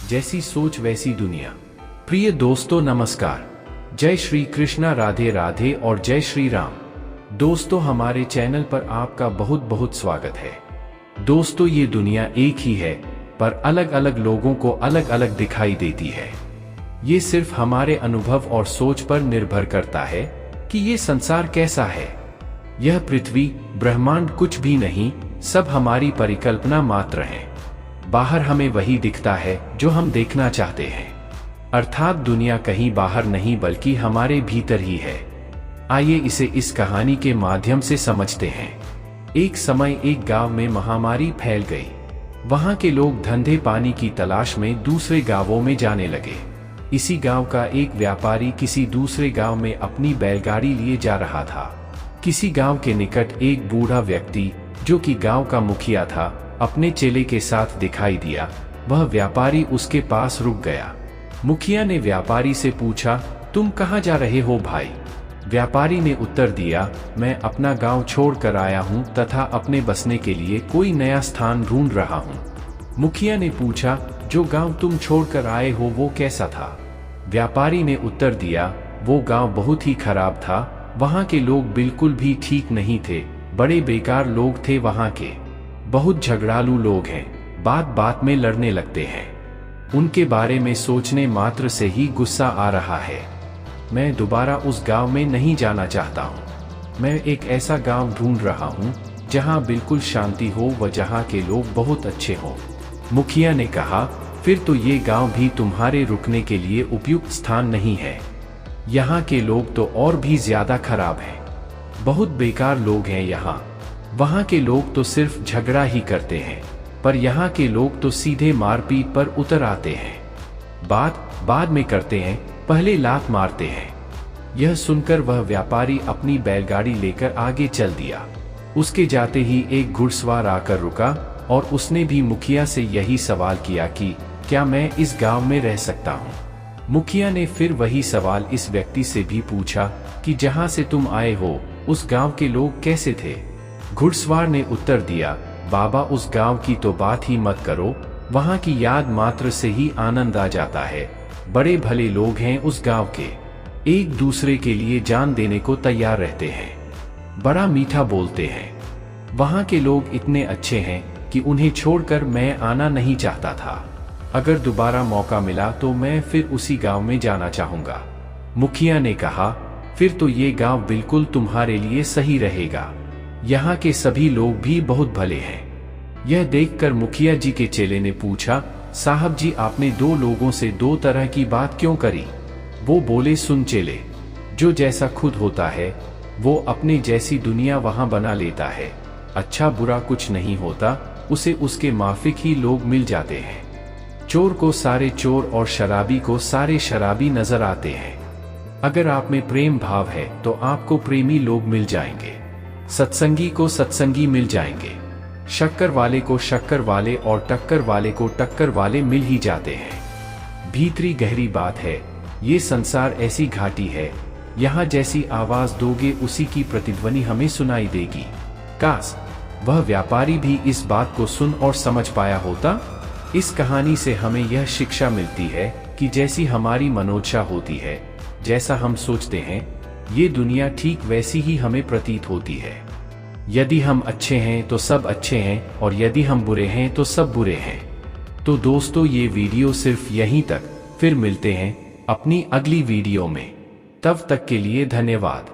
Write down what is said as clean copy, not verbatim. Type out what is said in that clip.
जैसी सोच वैसी दुनिया। प्रिय दोस्तों नमस्कार, जय श्री कृष्णा, राधे राधे और जय श्री राम। दोस्तों हमारे चैनल पर आपका बहुत बहुत स्वागत है। दोस्तों ये दुनिया एक ही है, पर अलग अलग लोगों को अलग अलग दिखाई देती है। ये सिर्फ हमारे अनुभव और सोच पर निर्भर करता है कि ये संसार कैसा है। यह पृथ्वी ब्रह्मांड कुछ भी नहीं, सब हमारी परिकल्पना मात्र है। बाहर हमें वही दिखता है जो हम देखना चाहते हैं, अर्थात दुनिया कहीं बाहर नहीं बल्कि हमारे भीतर ही है। आइए इसे इस कहानी के माध्यम से समझते हैं। एक समय एक गांव में महामारी फैल गई। वहां के लोग धंधे पानी की तलाश में दूसरे गांवों में जाने लगे। इसी गांव का एक व्यापारी किसी दूसरे गांव में अपनी बैलगाड़ी लिए जा रहा था। किसी गांव के निकट एक बूढ़ा व्यक्ति, जो कि गांव का मुखिया था, अपने चेले के साथ दिखाई दिया। वह व्यापारी उसके पास रुक गया। मुखिया ने व्यापारी से पूछा, तुम कहाँ जा रहे हो भाई? व्यापारी ने उत्तर दिया, मैं अपना गांव छोड़कर आया हूं तथा अपने बसने के लिए कोई नया स्थान ढूंढ रहा हूं। मुखिया ने पूछा, जो गांव तुम छोड़कर आए हो वो कैसा था? व्यापारी ने उत्तर दिया, वो गांव बहुत ही खराब था। वहां के लोग बिल्कुल भी ठीक नहीं थे, बड़े बेकार लोग थे। वहां के बहुत झगड़ालू लोग हैं, बात बात में लड़ने लगते हैं। उनके बारे में सोचने मात्र से ही गुस्सा आ रहा है। मैं दोबारा उस गांव में नहीं जाना चाहता हूं। मैं एक ऐसा गांव ढूंढ रहा हूं जहां बिल्कुल शांति हो व जहां के लोग बहुत अच्छे हों। मुखिया ने कहा, फिर तो ये गांव भी तुम्हारे रुकने के लिए उपयुक्त स्थान नहीं है। यहाँ के लोग तो और भी ज्यादा खराब हैं। बहुत बेकार लोग हैं यहाँ। वहाँ के लोग तो सिर्फ झगड़ा ही करते हैं, पर यहाँ के लोग तो सीधे मारपीट पर उतर आते हैं। बात बाद में करते हैं, पहले लात मारते हैं। यह सुनकर वह व्यापारी अपनी बैलगाड़ी लेकर आगे चल दिया। उसके जाते ही एक घुड़सवार आकर रुका और उसने भी मुखिया से यही सवाल किया कि क्या मैं इस गांव में रह सकता हूं? मुखिया ने फिर वही सवाल इस व्यक्ति से भी पूछा कि जहां से तुम आए हो उस गांव के लोग कैसे थे? घुड़सवार ने उत्तर दिया, बाबा उस गांव की तो बात ही मत करो, वहां की याद मात्र से ही आनंद आ जाता है। बड़े भले लोग हैं उस गांव के, एक दूसरे के लिए जान देने को तैयार रहते हैं, बड़ा मीठा बोलते हैं। वहां के लोग इतने अच्छे हैं कि उन्हें छोड़कर मैं आना नहीं चाहता था। अगर दोबारा मौका मिला तो मैं फिर उसी गांव में जाना चाहूंगा। मुखिया ने कहा, फिर तो ये गांव बिल्कुल तुम्हारे लिए सही रहेगा। यहाँ के सभी लोग भी बहुत भले हैं। यह देखकर मुखिया जी के चेले ने पूछा, साहब जी आपने दो लोगों से दो तरह की बात क्यों करी? वो बोले, सुन चेले, जो जैसा खुद होता है वो अपने जैसी दुनिया वहां बना लेता है। अच्छा बुरा कुछ नहीं होता, उसे उसके माफिक ही लोग मिल जाते हैं। चोर को सारे चोर और शराबी को सारे शराबी नजर आते हैं। अगर आप में प्रेम भाव है तो आपको प्रेमी लोग मिल जाएंगे, सत्संगी को सत्संगी मिल जाएंगे, शक्कर वाले को शक्कर वाले और टक्कर वाले को टक्कर वाले मिल ही जाते हैं। भीतरी गहरी बात है, ये संसार ऐसी घाटी है, यहाँ जैसी आवाज दोगे उसी की प्रतिध्वनि हमें सुनाई देगी। काश वह व्यापारी भी इस बात को सुन और समझ पाया होता। इस कहानी से हमें यह शिक्षा मिलती है कि जैसी हमारी मनोदशा होती है, जैसा हम सोचते हैं, ये दुनिया ठीक वैसी ही हमें प्रतीत होती है। यदि हम अच्छे हैं तो सब अच्छे हैं और यदि हम बुरे हैं तो सब बुरे हैं। तो दोस्तों ये वीडियो सिर्फ यहीं तक, फिर मिलते हैं अपनी अगली वीडियो में। तब तक के लिए धन्यवाद।